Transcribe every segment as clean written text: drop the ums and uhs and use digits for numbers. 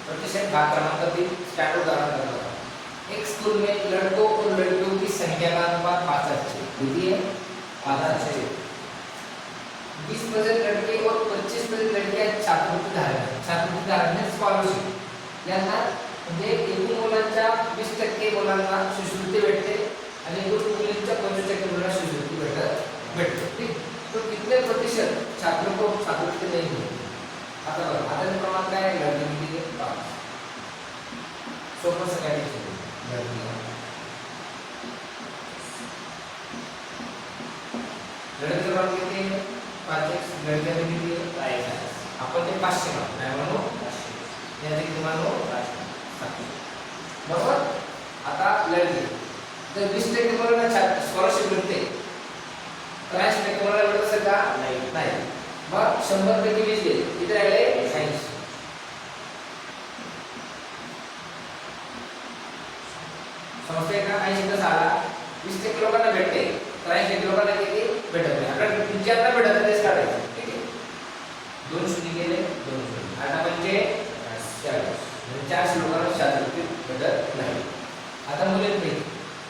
प्रतिशत भाग क्रमांक 3 स्टैंडर्ड उदाहरण कर रहा हूँ। एक स्कूल में लड़कों और लड़कियों की संख्या का अनुपात 5:6 है 5:6। 20% लड़के और 25% लड़कियां छात्रवृत्ती धारक हैं स्कॉलरशिप यांना म्हणजे एकूण मुलांच्या 20% मुलांना शिष्यवृत्ती भेटते आणि एकूण मुलींच्या 25% मुलांना शिष्यवृत्ती भेटते ठीक। तो कितने प्रतिशत छात्रों को छात्रवृत्ती नहीं मिलती? आता प्रमाण काय आहे? लड़की के 5 सोपं सगळ्यांनी लड़के प्रमाण किती आहे? 5x लड़कियां किती आहे? 5x आपण ते 500 काय म्हणू? 500 याचे किती म्हणू? 500 बरोबर। आता लड़की जर 20% मुलांना स्कॉलरशिप मिळते 83% मुलांना मिळत असेल का? नाही मग 100 पैकी 20 गेले किती राहिले? 80 समजते का? 80 तर साला 20% लोकांना भेटते 83% लोकांना किती भेटत नाही। अगर ज्यांना भेटत नाही तेच काढायचं ठीक आहे। 2 शून्य गेले 2 शून्य आता म्हणजे 400 लोकांना छात्रवृत्ती भेटत नाही। आता मुलींपैकी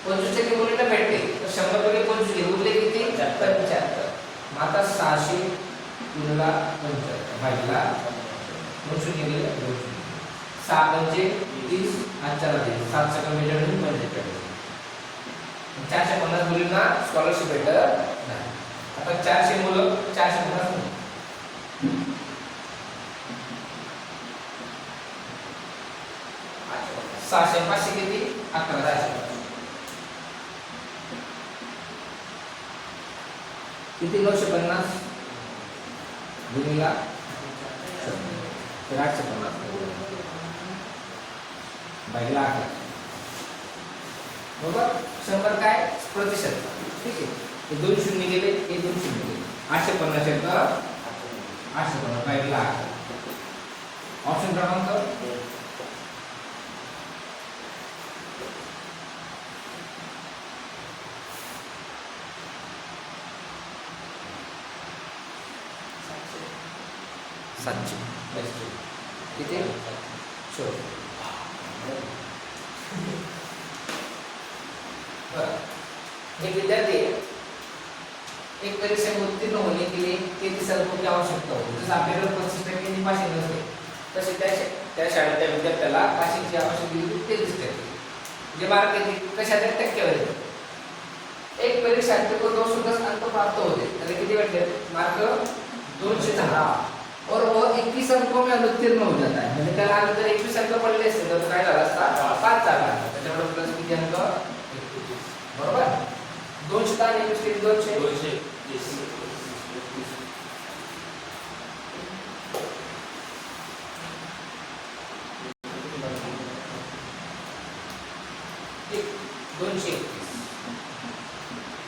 25% मुलींना भेटते तर 100 पैकी 25 गेले उरले किती? 75 मग आता 600 गुणिले 75 भागिले 2 शून्य गेले 2 शून्य 6 म्हणजे 30 आजच्या रात्री 7 सेकंद मीटर म्हणून 450 मुलींना स्कॉलरशिप भेटत नाही। आता 400 मुलं 450 मुलं 600 500 किती? 11,000 किती? 950 गुणिले 850 भागिले 8 बरोबर। 100 काय प्रतिशत ठीक आहे। हे 2 शून्य गेले हे 2 शून्य गेले 850 तर 850 भागिले 8 ऑप्शन क्रमांक किती? एक विद्यार्थी एक परीक्षा में उत्तीर्ण होने के लिए 33 अंकों की आवश्यकता होती है। जसं आपल्याकडे 25% पासिंग नसते तसे त्या शाळेच्या विद्यार्थ्याला पासिंगची आवश्यकता होती 33%। जे मार्क किती कशाच्या टक्केवारी एक परीक्षार्थी को 210 अंक प्राप्त होते त्याला किती भेटले? मार्क 210 और वो 21 अंकों में अनुत्तीर्ण हो जाता है म्हणजे त्याला अगोदर 21 अंक पडले असते तर काय झालं असता? 5 झाला असता। त्याच्यामुळे प्लस किती अंक? 21 बरोबर। 200 आणि 21 किती? 200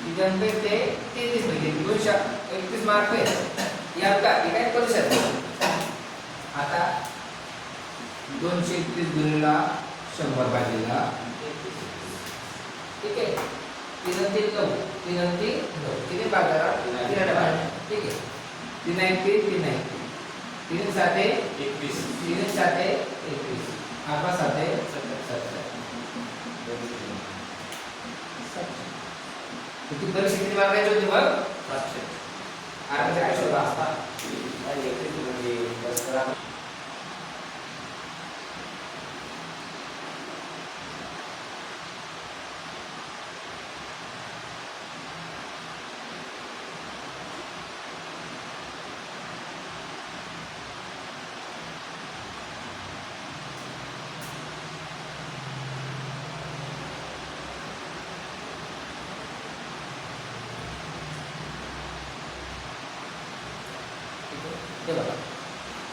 किती अंक ते 33 म्हणजे 231 मार्क आहे या का काय करू शकतो? आता 231 गुणिले 100 भागिले ठीक आहे 3 3 9 3 3 9 किती भागाला 3 भाग ठीक आहे 3 1 3 3 1 3 7 21 3 7 21 8 7 77 किती परिस्थिती मागायची होती मग 700 आता काय शोधा असता आणि एकच म्हणजे बस करा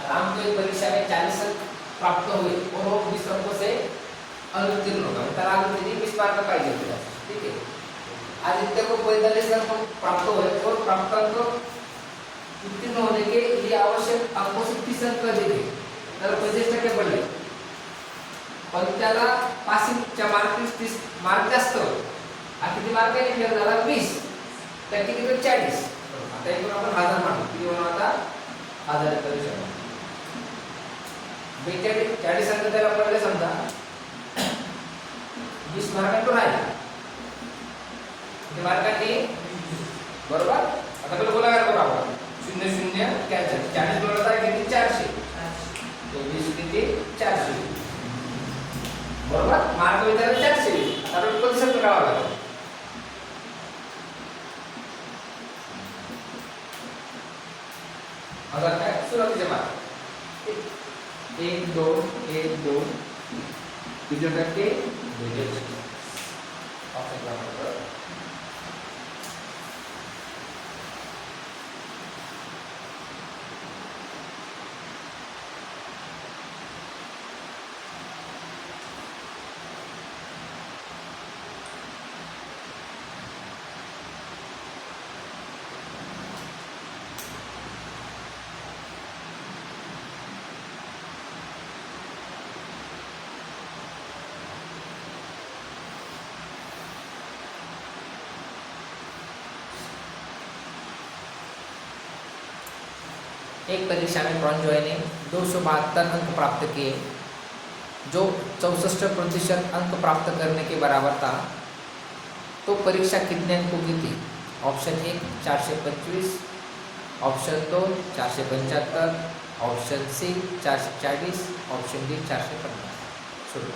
राम को एक परीक्षा में 40 अंक प्राप्त हुए और वो 20 अंकों से अनुत्तीर्ण होगा तर आगे 20 मार्क पाहिजे होते ठीक है। आदित्य को 45 अंक प्राप्त हुए और प्राप्त अंक उत्तीर्ण होने के लिए आवश्यक अंकों से 30 अंक अधिक है तर 25% पडले पण त्याला पासिंगच्या मार्क 30 मार्क जास्त आणि किती मार्क आहे क्लिअर झाला 20 तर किती 40 आता एकूण आपण 1000 मार्क किती होणार आता 1000 करू शकतो 40 अंक त्याला पडले समजा 20 मार्कांवर आहे ते मार्कांनी बरोबर. आता पहिले गुणाकार करू आपण 0 0 कॅन्सल 40 बरोबर आहे किती 400 तो 20 किती 400 बरोबर. मार्क विचारले 400 आता आपण प्रतिशत काढावा लागेल. आता काय सुरुवातीचे मार्क 1 2 1 2 किती टक्के 2 ऑप्शन क्रमांक एक परीक्षा में प्रॉन्जॉय ने 272 अंक प्राप्त किए जो 64% अंक प्राप्त करने के बराबर था, तो परीक्षा कितने अंकों की थी? Option 1 425, option 2 475, option C 440, option D 450. शुरू.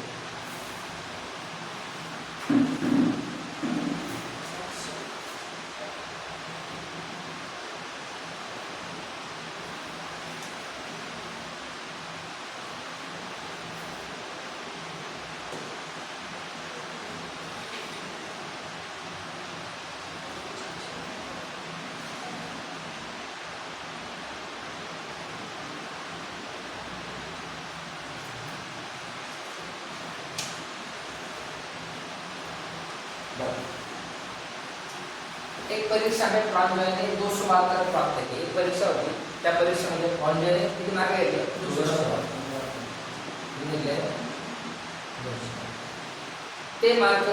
एक परीक्षा में प्रॉन्जॉय ने 272 प्राप्त किए. एक परीक्षा होती त्या परीक्षेमध्ये प्रॉन्जॉय ने किती मार्क घेतले 272. ते मार्क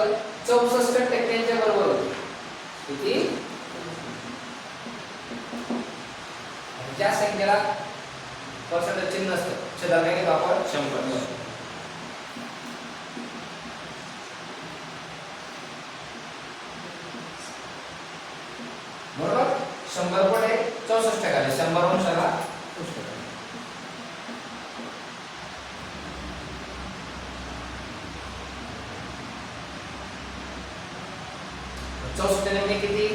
64% बरोबर होते. किती ज्या संख्येला पर्सेंटेज चिन्ह असतं छेदाला घेतो आपण 100 बरोबर. 100 पुढे 64 टक्के 100 अंशाला 64 टक्के. चौसष्ट निम्मे किती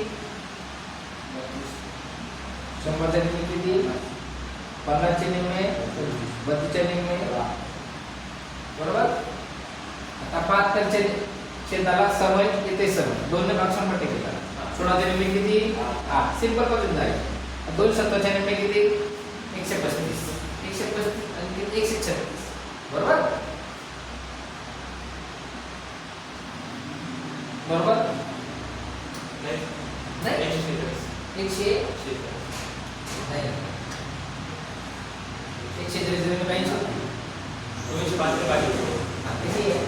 100 चे निम्मे किती 50 चे निम्मे 32 चे निम्मे बरोबर. आता 75 चे छेदाला समय येते समय 2 ने भाग 100 टक्के केला. 16 चे निम्मे किती 8. सिंपल पद्धत आहे. 270 चे निम्मे किती 135 135 आणि किती 136 बरोबर. बरोबर नाही 100 नाही 130 में कहीं से 205 पाहिजे किती आहे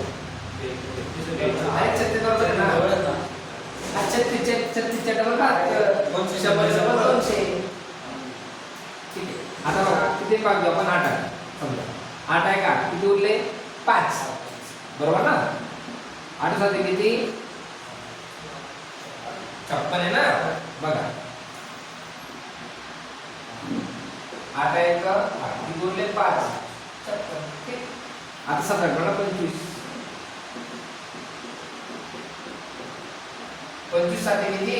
आहे 36 बरोबर आहे ना. 36 डबल का 200 ठीक आहे. आता बघा किती भाग घेऊ आपण 8 आहे समजा 8 आहे का किती उरले 5 बरोबर ना. 8 साठी किती 56 आहे ना बघा 8 आहे का किती उरले 5 56 ठीक. आता 17 गणा 25 साठी किती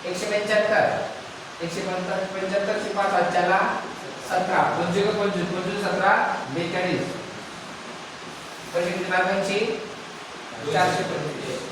175 175 ची 5 आजच्याला 17 25 25 17 42 पैसे किती मार्कांची 425